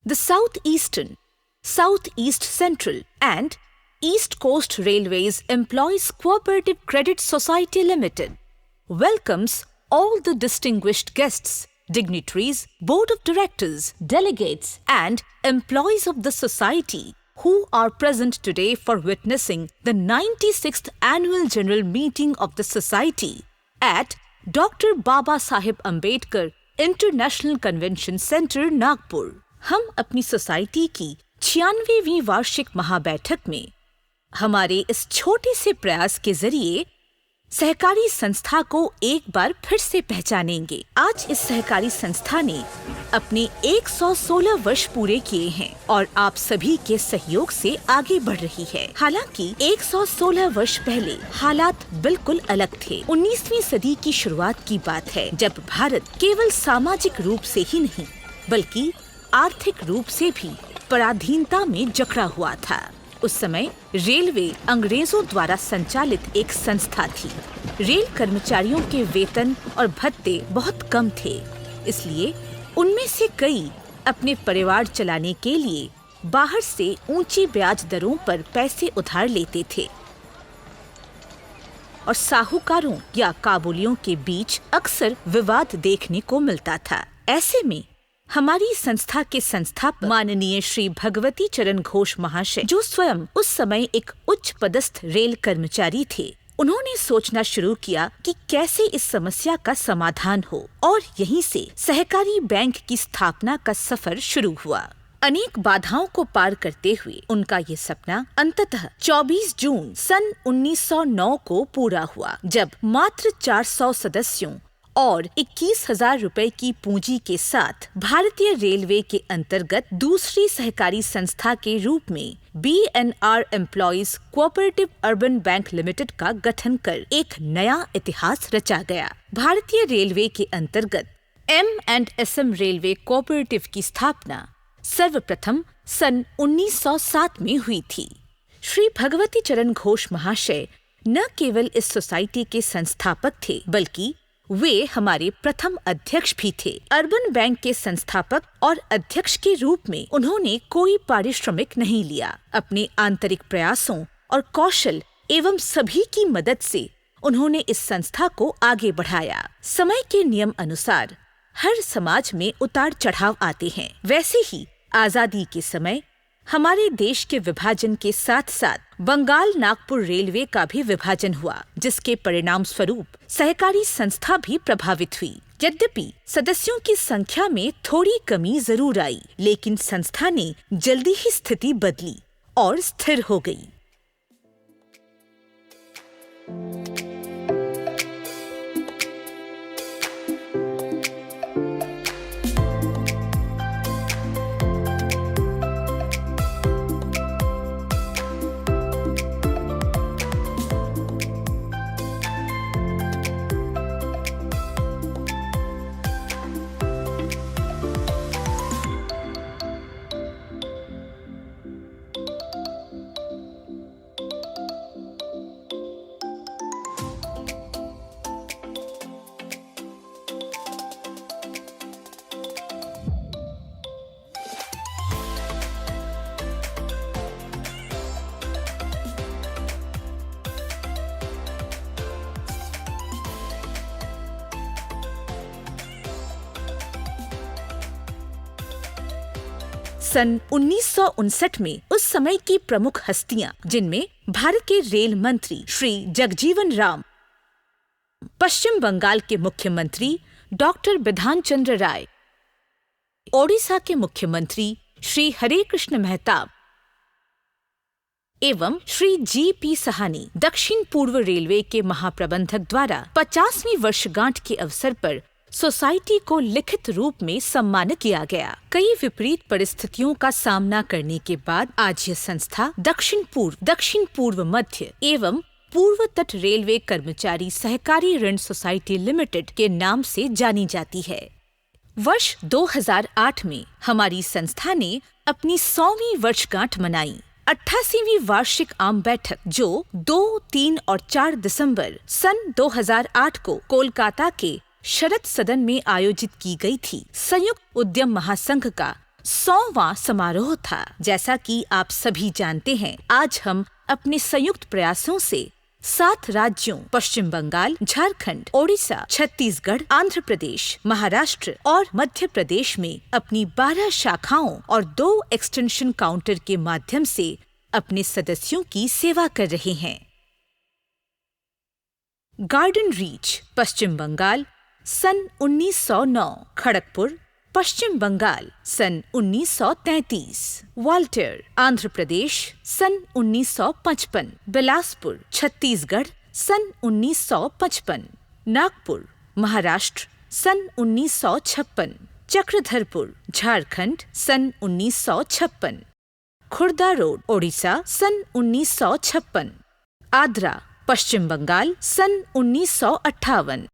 The Southeastern, Southeast Central and East Coast Railways Employees Cooperative Credit Society Limited welcomes all the distinguished guests, dignitaries, board of directors, delegates and employees of the society who are present today for witnessing the 96th Annual General Meeting of the Society at Dr. Baba Saheb Ambedkar international convention centre Nagpur. हम अपनी society की 96वीं वार्षिक महाबैठक में हमारे इस छोटे से प्रयास के जरिए सहकारी संस्था को एक बार फिर से पहचानेंगे। आज इस सहकारी संस्था ने अपने 116 वर्ष पूरे किए हैं और आप सभी के सहयोग से आगे बढ़ रही है। हालांकि 116 वर्ष पहले हालात बिल्कुल अलग थे। 19वीं सदी की शुरुआत की बात है, जब भारत केवल सामाजिक रूप से ही नहीं बल्कि आर्थिक रूप से भी पराधीनता में जकड़ा हुआ था। उस समय रेलवे अंग्रेजों द्वारा संचालित एक संस्था थी। रेल कर्मचारियों के वेतन और भत्ते बहुत कम थे, इसलिए उनमें से कई अपने परिवार चलाने के लिए बाहर से ऊंची ब्याज दरों पर पैसे उधार लेते थे और साहूकारों या काबुलियों के बीच अक्सर विवाद देखने को मिलता था। ऐसे में हमारी संस्था के संस्थापक माननीय श्री भगवती चरण घोष महाशय, जो स्वयं उस समय एक उच्च पदस्थ रेल कर्मचारी थे, उन्होंने सोचना शुरू किया कि कैसे इस समस्या का समाधान हो और यहीं से सहकारी बैंक की स्थापना का सफर शुरू हुआ। अनेक बाधाओं को पार करते हुए उनका ये सपना अंततः 24 जून सन 1909 को पूरा हुआ, जब मात्र 400 सदस्यों और 21,000 रुपए की पूंजी के साथ भारतीय रेलवे के अंतर्गत दूसरी सहकारी संस्था के रूप में BNR employees cooperative urban bank limited का गठन कर एक नया इतिहास रचा गया। भारतीय रेलवे के अंतर्गत M&SM रेलवे कोऑपरेटिव की स्थापना सर्वप्रथम सन 1907 में हुई थी। श्री भगवती चरण घोष महाशय न केवल इस सोसाइटी के संस्थापक थे, बल्कि वे हमारे प्रथम अध्यक्ष भी थे। अर्बन बैंक के संस्थापक और अध्यक्ष के रूप में उन्होंने कोई पारिश्रमिक नहीं लिया। अपने आंतरिक प्रयासों और कौशल एवं सभी की मदद से उन्होंने इस संस्था को आगे बढ़ाया। समय के नियम अनुसार हर समाज में उतार चढ़ाव आते हैं, वैसे ही आजादी के समय हमारे देश के विभाजन के साथ साथ बंगाल नागपुर रेलवे का भी विभाजन हुआ, जिसके परिणाम स्वरूप सहकारी संस्था भी प्रभावित हुई। यद्यपि सदस्यों की संख्या में थोड़ी कमी जरूर आई, लेकिन संस्था ने जल्दी ही स्थिति बदली और स्थिर हो गई। सन 1959 में उस समय की प्रमुख हस्तियां, जिनमें भारत के रेल मंत्री श्री जगजीवन राम, पश्चिम बंगाल के मुख्यमंत्री डॉक्टर बिधान चंद्र राय, ओडिशा के मुख्यमंत्री श्री हरे कृष्ण मेहताब एवं श्री G.P. सहानी, दक्षिण पूर्व रेलवे के महाप्रबंधक द्वारा 50वीं वर्षगांठ के अवसर पर सोसाइटी को लिखित रूप में सम्मानित किया गया। कई विपरीत परिस्थितियों का सामना करने के बाद आज यह संस्था दक्षिण पूर्व मध्य एवं पूर्व तट रेलवे कर्मचारी सहकारी ऋण सोसाइटी लिमिटेड के नाम से जानी जाती है। वर्ष 2008 में हमारी संस्था ने अपनी 100वीं वर्षगांठ मनाई। 88वीं वार्षिक आम बैठक, जो 2, 3 और 4 दिसंबर सन 2008 को कोलकाता के शरद सदन में आयोजित की गई थी, संयुक्त उद्यम महासंघ का 100वां समारोह था। जैसा कि आप सभी जानते हैं, आज हम अपने संयुक्त प्रयासों से 7 राज्यों पश्चिम बंगाल, झारखंड, ओडिशा, छत्तीसगढ़, आंध्र प्रदेश, महाराष्ट्र और मध्य प्रदेश में अपनी 12 शाखाओं और 2 एक्सटेंशन काउंटर के माध्यम से अपने सदस्यों की सेवा कर रहे हैं। गार्डन रीच पश्चिम बंगाल सन 1909, खड़गपुर पश्चिम बंगाल सन 1933, वाल्टर आंध्र प्रदेश सन 1955, बिलासपुर छत्तीसगढ़ सन 1955, नागपुर महाराष्ट्र सन 1956, चक्रधरपुर झारखंड सन 1956, खुर्दा रोड ओडिशा सन 1956, आद्रा पश्चिम बंगाल सन 1958,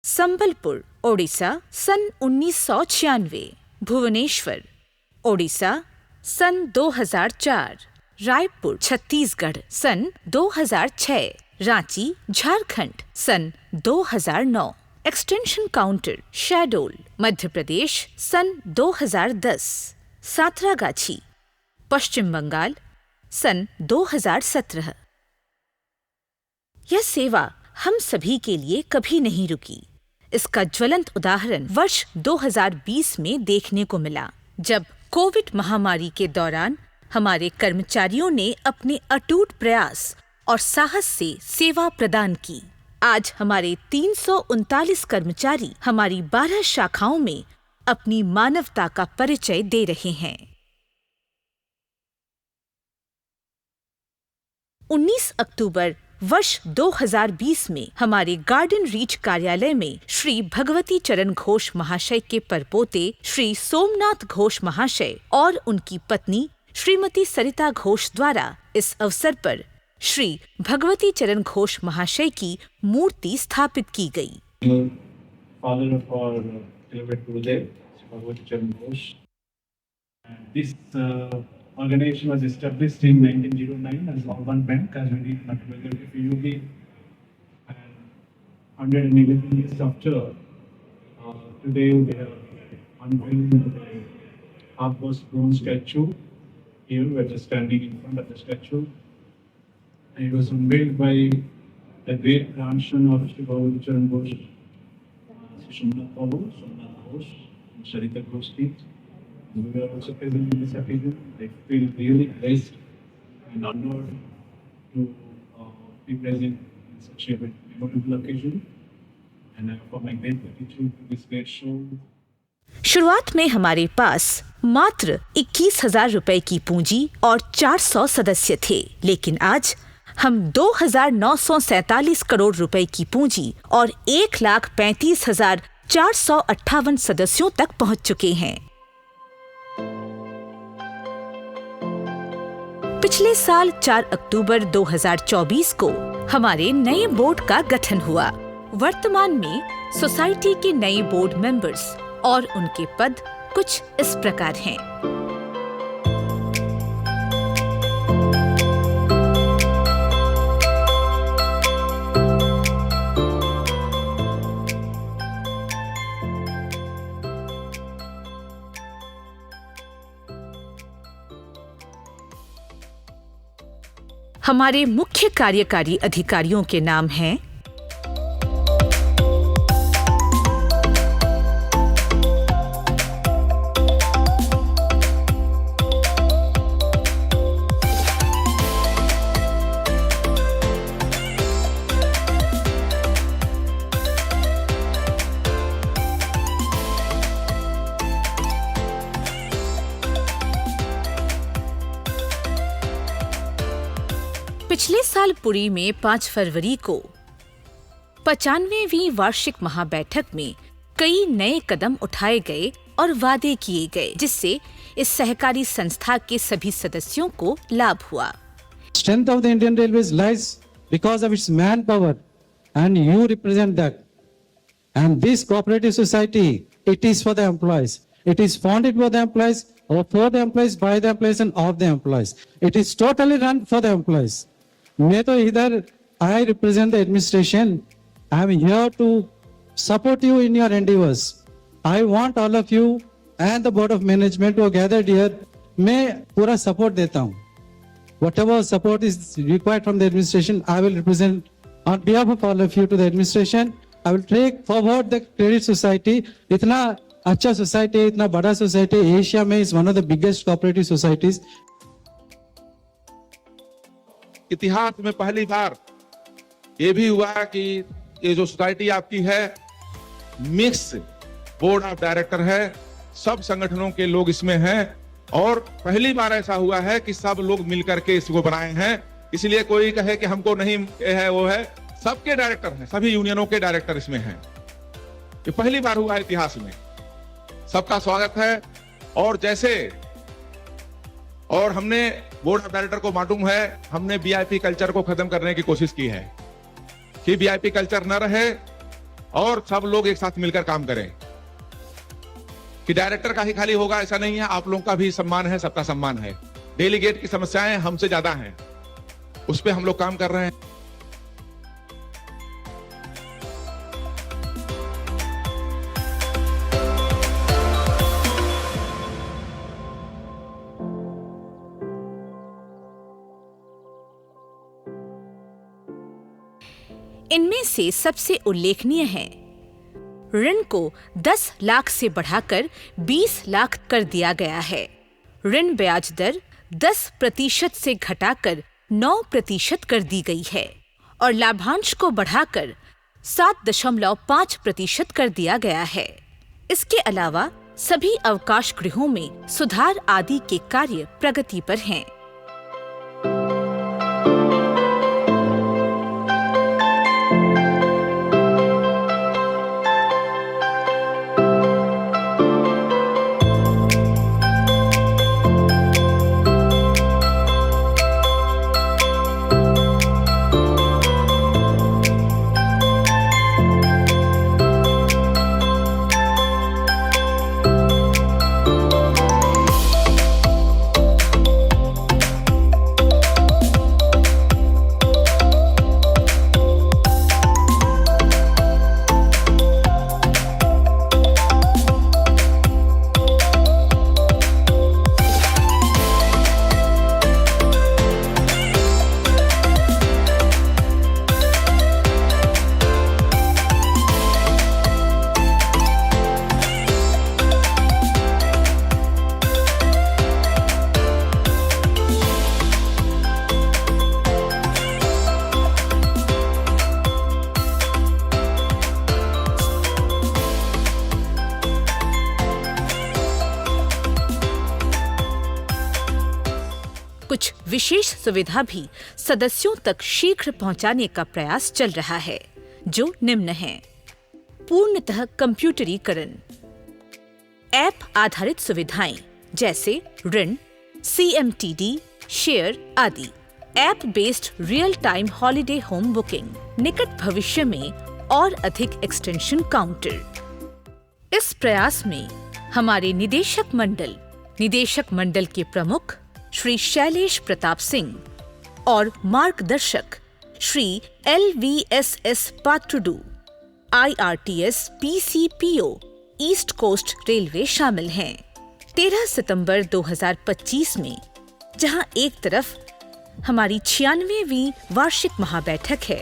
संबलपुर ओडिशा सन 1996, भुवनेश्वर ओडिशा सन 2004, रायपुर छत्तीसगढ़ सन 2006, रांची झारखंड सन 2009, एक्सटेंशन काउंटर शहडोल मध्य प्रदेश सन 2010, सातरागाछी पश्चिम बंगाल सन 2017। यह सेवा हम सभी के लिए कभी नहीं रुकी। इसका ज्वलंत उदाहरण वर्ष 2020 में देखने को मिला, जब कोविड महामारी के दौरान हमारे कर्मचारियों ने अपने अटूट प्रयास और साहस से सेवा प्रदान की। आज हमारे 339 कर्मचारी हमारी 12 शाखाओं में अपनी मानवता का परिचय दे रहे हैं। 19 अक्टूबर वर्ष 2020 में हमारे गार्डन रीच कार्यालय में श्री भगवती चरण घोष महाशय के परपोते श्री सोमनाथ घोष महाशय और उनकी पत्नी श्रीमती सरिता घोष द्वारा इस अवसर पर श्री भगवती चरण घोष महाशय की मूर्ति स्थापित की गई। Father of our beloved Gurudev, Bhagavati Charan Ghosh. This organization was established in 1909 as Urban Bank, as we did together with UB. And 111 years after, today we have unveiled the half-bust bronze statue. Here we are just standing in front of the statue. And it was unveiled by the great grandson of Sri Bhagavati Charan Ghosh, Sri Somnath Babu, Somnath Ghosh, and Sarita Ghosh. We were also present in this occasion. I feel really blessed and honored to be present in such a memorable occasion. And I offer my great gratitude to this great show. शुरुआत में हमारे पास मात्र 21,000 रुपए की पूंजी और 400 सदस्य थे, लेकिन आज हम 2,947 करोड़ रुपए की पूंजी और 1,35,458 सदस्यों तक पहुंच चुके हैं। पिछले साल 4 अक्टूबर 2024 को हमारे नए बोर्ड का गठन हुआ। वर्तमान में सोसाइटी के नए बोर्ड मेंबर्स और उनके पद कुछ इस प्रकार हैं। हमारे मुख्य कार्यकारी अधिकारियों के नाम हैं पिछले साल पुरी में 5 फरवरी को 95वीं वार्षिक महाबैठक में कई नए कदम उठाए गए और वादे किए गए, जिससे इस सहकारी संस्था के सभी सदस्यों को लाभ हुआ। Strength of the Indian Railways lies because of its manpower, and you represent that. And this cooperative society, it is for the employees. It is founded for the employees, or for the employees, by the employees, and of the employees. It is totally run for the employees. मैं तो इधर I represent the administration. I am here to support you in your endeavors. I want all of you and the board of management who are gathered here, मैं पूरा support देता हूँ. Whatever support is required from the administration, I will represent on behalf of all of you to the administration. I will take forward the Credit Society. इतना अच्छा society, इतना बड़ा society, Asia में is one of the biggest cooperative societies. इतिहास में पहली बार ये भी हुआ कि ये जो सोसाइटी आपकी है मिक्स बोर्ड ऑफ डायरेक्टर है, सब संगठनों के लोग इसमें हैं और पहली बार ऐसा हुआ है कि सब लोग मिलकर के इसको बनाए हैं. इसलिए कोई कहे कि हमको नहीं है वो है, सबके डायरेक्टर हैं, सभी यूनियनों के डायरेक्टर इसमें हैं. ये पहली बार हुआ है इतिहास में. सबका स्वागत है. और जैसे और हमने बोर्ड ऑफ डायरेक्टर को मालूम है, हमने वीआईपी कल्चर को खत्म करने की कोशिश की है कि वीआईपी कल्चर न रहे और सब लोग एक साथ मिलकर काम करें. कि डायरेक्टर का ही खाली होगा ऐसा नहीं है, आप लोगों का भी सम्मान है, सबका सम्मान है. डेलीगेट की समस्याएं हमसे ज्यादा हैं, उस पर हम लोग काम कर रहे हैं. इनमें से सबसे उल्लेखनीय है ऋण को 10 लाख से बढ़ाकर 20 लाख कर दिया गया है. ऋण ब्याज दर 10% से घटाकर 9% कर दी गई है और लाभांश को बढ़ाकर 7.5% कर दिया गया है. इसके अलावा सभी अवकाश गृहों में सुधार आदि के कार्य प्रगति पर हैं. कुछ विशेष सुविधा भी सदस्यों तक शीघ्र पहुंचाने का प्रयास चल रहा है, जो निम्न है. पूर्णतः कंप्यूटरीकरण, ऐप आधारित सुविधाएं जैसे ऋण, CMTD, शेयर आदि, app based real time holiday home booking, निकट भविष्य में और अधिक एक्सटेंशन काउंटर. इस प्रयास में हमारे निदेशक मंडल के प्रमुख श्री शैलेश प्रताप सिंह और मार्गदर्शक Shri LVSS Patrudu, IRTS PCPO East Coast Railway शामिल हैं. 13 सितंबर 2025 में जहां एक तरफ हमारी 96वीं वार्षिक महाबैठक है,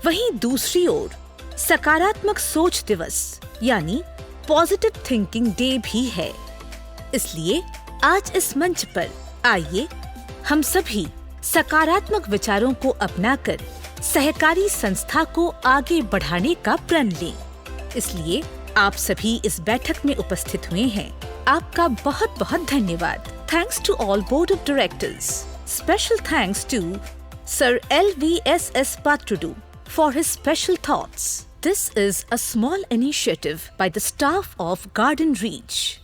वहीं दूसरी ओर सकारात्मक सोच दिवस यानी पॉजिटिव थिंकिंग डे भी है. इसलिए आज इस मंच पर आइए हम सभी सकारात्मक विचारों को अपनाकर सहकारी संस्था को आगे बढ़ाने का प्रण लें. इसलिए आप सभी इस बैठक में उपस्थित हुए हैं, आपका बहुत बहुत धन्यवाद. Thanks to all board of directors. Special thanks to sir LVSS Patrudu for his special thoughts. This is a small initiative by the staff of Garden Reach.